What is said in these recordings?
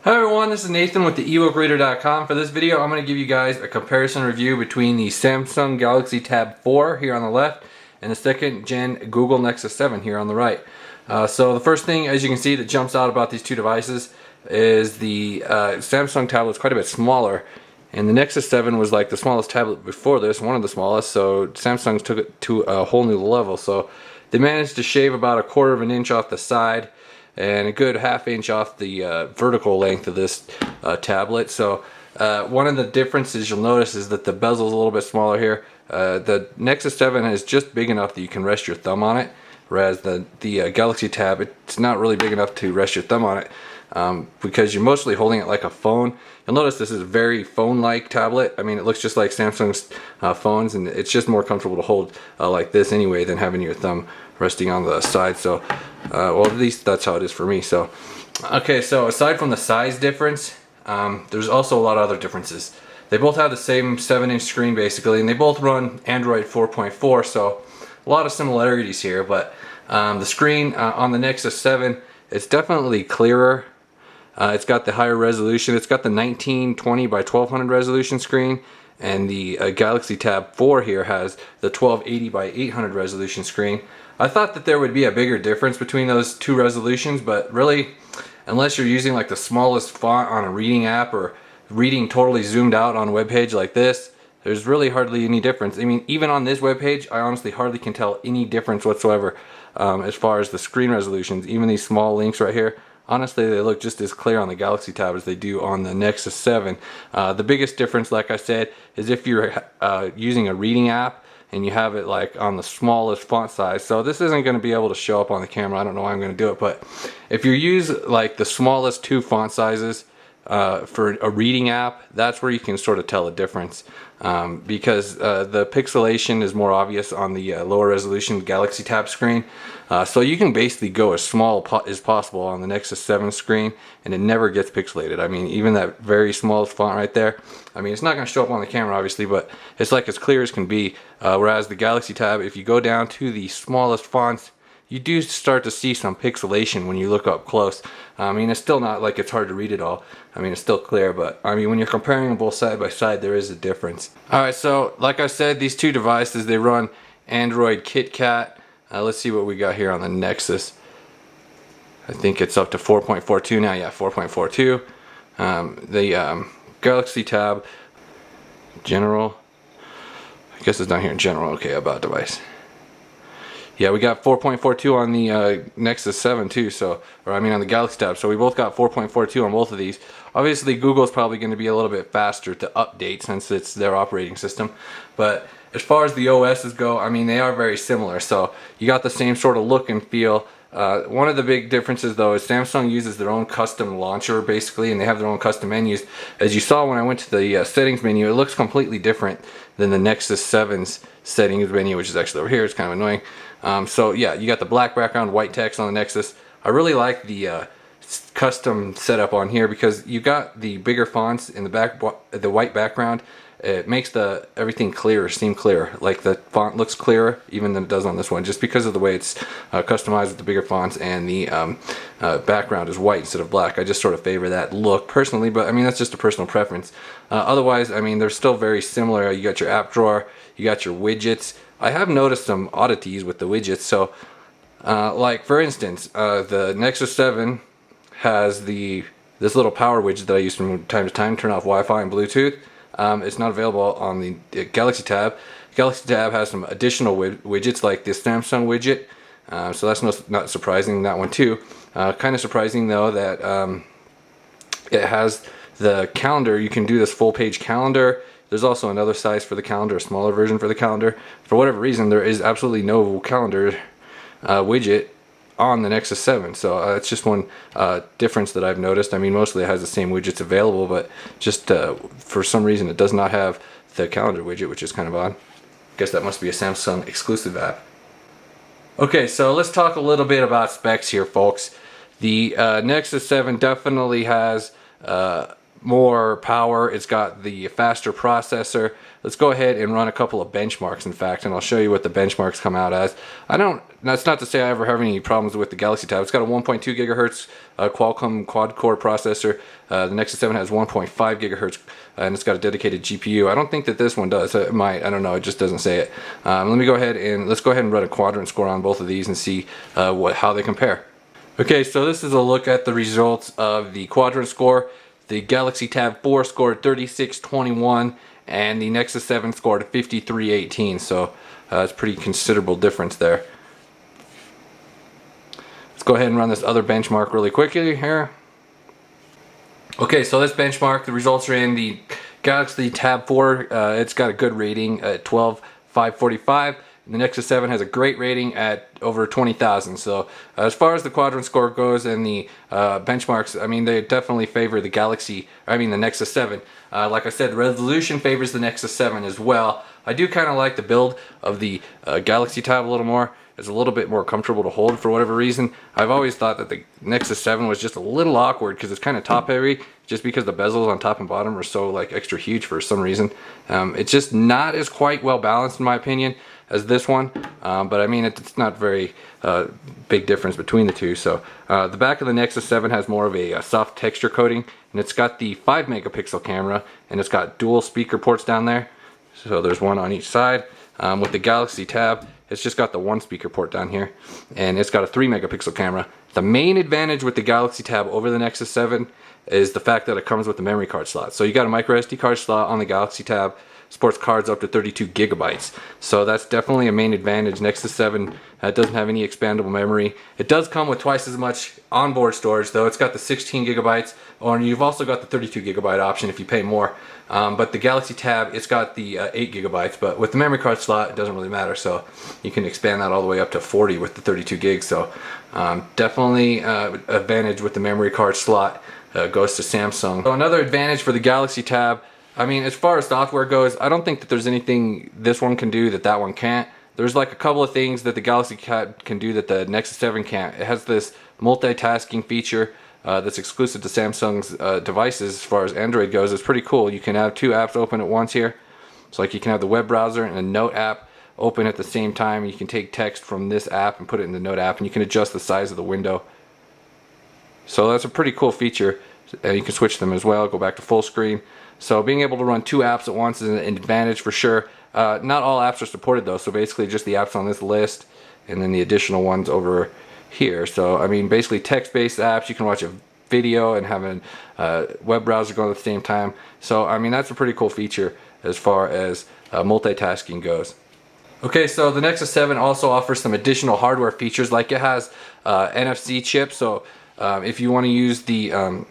Hi everyone, this is Nathan with the ebookreader.com. For this video, I'm going to give you guys a comparison review between the Samsung Galaxy Tab 4 here on the left and the second gen Google Nexus 7 here on the right. So the first thing, as you can see, that jumps out about these two devices is the Samsung tablet is quite a bit smaller, and the Nexus 7 was like the smallest tablet before this, one of the smallest, so Samsung took it to a whole new level. So they managed to shave about 1/4 of an inch off the side and a good 1/2 inch off the vertical length of this tablet. So one of the differences you'll notice is that the bezel is a little bit smaller here. The Nexus 7 is just big enough that you can rest your thumb on it, whereas the Galaxy Tab, it's not really big enough to rest your thumb on it because you're mostly holding it like a phone. You'll notice this is a very phone-like tablet. I mean, it looks just like Samsung's phones, and it's just more comfortable to hold like this anyway than having your thumb resting on the side. So well, at least that's how it is for me. So okay, so aside from the size difference, there's also a lot of other differences. They both have the same 7-inch screen basically, and they both run Android 4.4, so a lot of similarities here. But the screen on the Nexus 7, it's definitely clearer. It's got the higher resolution. It's got the 1920 by 1200 resolution screen, and the Galaxy Tab 4 here has the 1280 by 800 resolution screen. I thought that there would be a bigger difference between those two resolutions, but really, unless you're using like the smallest font on a reading app or reading totally zoomed out on a web page like this, there's really hardly any difference. I mean, even on this web page, I honestly hardly can tell any difference whatsoever as far as the screen resolutions. Even these small links right here, honestly, they look just as clear on the Galaxy Tab as they do on the Nexus 7. The biggest difference, like I said, is if you're using a reading app and you have it like on the smallest font size. So this isn't going to be able to show up on the camera. I don't know why I'm going to do it, but if you use like the smallest two font sizes for a reading app, that's where you can sort of tell a difference because the pixelation is more obvious on the lower resolution Galaxy Tab screen. So you can basically go as small as possible on the Nexus 7 screen and it never gets pixelated. I mean, even that very smallest font right there, I mean, it's not going to show up on the camera obviously, but it's like as clear as can be. Whereas the Galaxy Tab, if you go down to the smallest fonts, you do start to see some pixelation when you look up close. I mean, it's still not like it's hard to read at all. I mean, it's still clear, but I mean, when you're comparing them both side by side, there is a difference. Alright, so like I said, these two devices, they run Android KitKat. Let's see what we got here on the Nexus. I think it's up to 4.42 now. Yeah, 4.42. The Galaxy Tab, General. I guess it's down here in General. Okay, about device. Yeah, we got 4.42 on the Nexus 7 too, so, or I mean on the Galaxy Tab, so we both got 4.42 on both of these. Obviously Google's probably going to be a little bit faster to update since it's their operating system, but as far as the OSs go, I mean, they are very similar, so you got the same sort of look and feel. One of the big differences though is Samsung uses their own custom launcher basically, and they have their own custom menus. As you saw when I went to the settings menu, it looks completely different than the Nexus 7's settings menu, which is actually over here. It's kind of annoying. So yeah, you got the black background, white text on the Nexus. I really like the custom setup on here because you got the bigger fonts in the back, the white background. It makes everything clearer, seem clearer. Like the font looks clearer even than it does on this one, just because of the way it's customized with the bigger fonts, and the background is white instead of black. I just sort of favor that look personally, but I mean, that's just a personal preference. Otherwise, I mean, they're still very similar. You got your app drawer, you got your widgets. I have noticed some oddities with the widgets. So like for instance, the Nexus 7 has this little power widget that I use from time to time, turn off Wi-Fi and Bluetooth. It's not available on the Galaxy Tab. Galaxy Tab has some additional widgets like this Samsung widget, so that's not surprising, that one too. Kind of surprising though that it has the calendar. You can do this full page calendar. There's also another size for the calendar, a smaller version for the calendar. For whatever reason, there is absolutely no calendar widget on the Nexus 7, so it's just one difference that I've noticed. I mean, mostly it has the same widgets available, but just for some reason it does not have the calendar widget, which is kind of odd. Guess that must be a Samsung exclusive app. Okay, so let's talk a little bit about specs here, folks. The Nexus 7 definitely has more power, it's got the faster processor. Let's go ahead and run a couple of benchmarks, in fact, and I'll show you what the benchmarks come out as. That's not to say I ever have any problems with the Galaxy Tab. It's got a 1.2 gigahertz Qualcomm quad-core processor. The Nexus 7 has 1.5 gigahertz, and it's got a dedicated GPU. I don't think that this one does. It might. I don't know. It just doesn't say it. Let me go ahead and let's go ahead and run a quadrant score on both of these and see how they compare. Okay, so this is a look at the results of the quadrant score. The Galaxy Tab 4 scored 3621, and the Nexus 7 scored 5318. So it's pretty considerable difference there. Let's go ahead and run this other benchmark really quickly here. Okay, so this benchmark, the results are in. The Galaxy Tab 4, it's got a good rating at 12,545. The Nexus 7 has a great rating at over 20,000. So as far as the quadrant score goes and the benchmarks, I mean, they definitely favor the the Nexus 7. Like I said, the resolution favors the Nexus 7 as well. I do kind of like the build of the Galaxy Tab a little more. It's a little bit more comfortable to hold for whatever reason. I've always thought that the Nexus 7 was just a little awkward because it's kind of top heavy, just because the bezels on top and bottom are so like extra huge for some reason. It's just not as quite well balanced in my opinion as this one, but I mean it's not very big difference between the two. So the back of the Nexus 7 has more of a soft texture coating, and it's got the 5 megapixel camera, and it's got dual speaker ports down there, so there's one on each side. With the Galaxy Tab, it's just got the 1 speaker port down here, and it's got a 3 megapixel camera. The main advantage with the Galaxy Tab over the Nexus 7 is the fact that it comes with the memory card slot. So you got a micro SD card slot on the Galaxy Tab, sports cards up to 32 gigabytes. So that's definitely a main advantage. Nexus 7 doesn't have any expandable memory. It does come with twice as much onboard storage, though. It's got the 16 gigabytes, or you've also got the 32 gigabyte option if you pay more. But the Galaxy Tab, it's got the 8 gigabytes, but with the memory card slot, it doesn't really matter. So you can expand that all the way up to 40 with the 32 gigs. So definitely advantage with the memory card slot goes to Samsung. So another advantage for the Galaxy Tab, I mean, as far as software goes, I don't think that there's anything this one can do that that one can't. There's like a couple of things that the Galaxy Tab can do that the Nexus 7 can't. It has this multitasking feature that's exclusive to Samsung's devices. As far as Android goes, it's pretty cool. You can have 2 apps open at once here. So like you can have the web browser and a note app open at the same time. You can take text from this app and put it in the note app, and you can adjust the size of the window. So that's a pretty cool feature. You can switch them as well, go back to full screen. So being able to run 2 apps at once is an advantage for sure. Not all apps are supported though, so basically just the apps on this list and then the additional ones over here. So I mean basically text-based apps, you can watch a video and have a web browser going at the same time. So I mean that's a pretty cool feature as far as multitasking goes. Okay, so the Nexus 7 also offers some additional hardware features, like it has NFC chip. So if you want to use the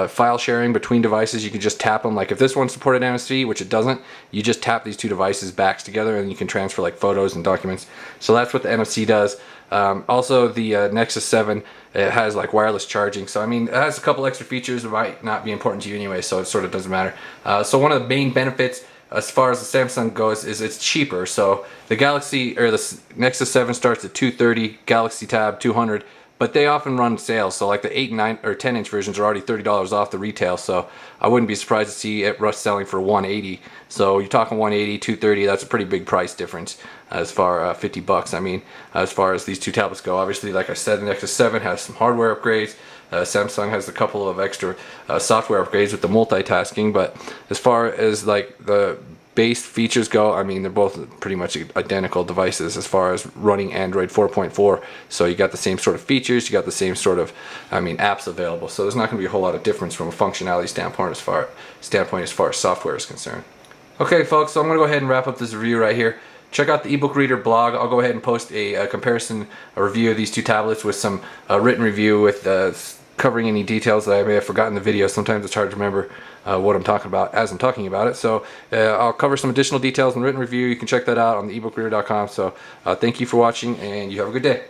file sharing between devices, you can just tap them. Like if this one supported NFC, which it doesn't, you just tap these 2 devices backs together and you can transfer like photos and documents. So that's what the NFC does. Also the Nexus 7, it has like wireless charging. So I mean, it has a couple extra features that might not be important to you anyway, so it sort of doesn't matter. So one of the main benefits as far as the Samsung goes is it's cheaper. So the the Nexus 7 starts at $230, Galaxy Tab $200. But they often run sales, so like the 8, 9, or 10-inch versions are already $30 off the retail, so I wouldn't be surprised to see it selling for $180. So you're talking $180, $230, that's a pretty big price difference as far as $50. I mean, as far as these 2 tablets go. Obviously, like I said, the Nexus 7 has some hardware upgrades. Samsung has a couple of extra software upgrades with the multitasking, but as far as like the base features go, I mean, they're both pretty much identical devices as far as running Android 4.4. So you got the same sort of features, you got the same sort of, I mean, apps available. So there's not going to be a whole lot of difference from a functionality standpoint as far as software is concerned. Okay, folks, so I'm going to go ahead and wrap up this review right here. Check out the ebook reader blog. I'll go ahead and post a comparison, a review of these 2 tablets with some written review with covering any details that I may have forgotten in the video. Sometimes it's hard to remember what I'm talking about as I'm talking about it. So I'll cover some additional details in the written review. You can check that out on the ebookreader.com. So thank you for watching, and you have a good day.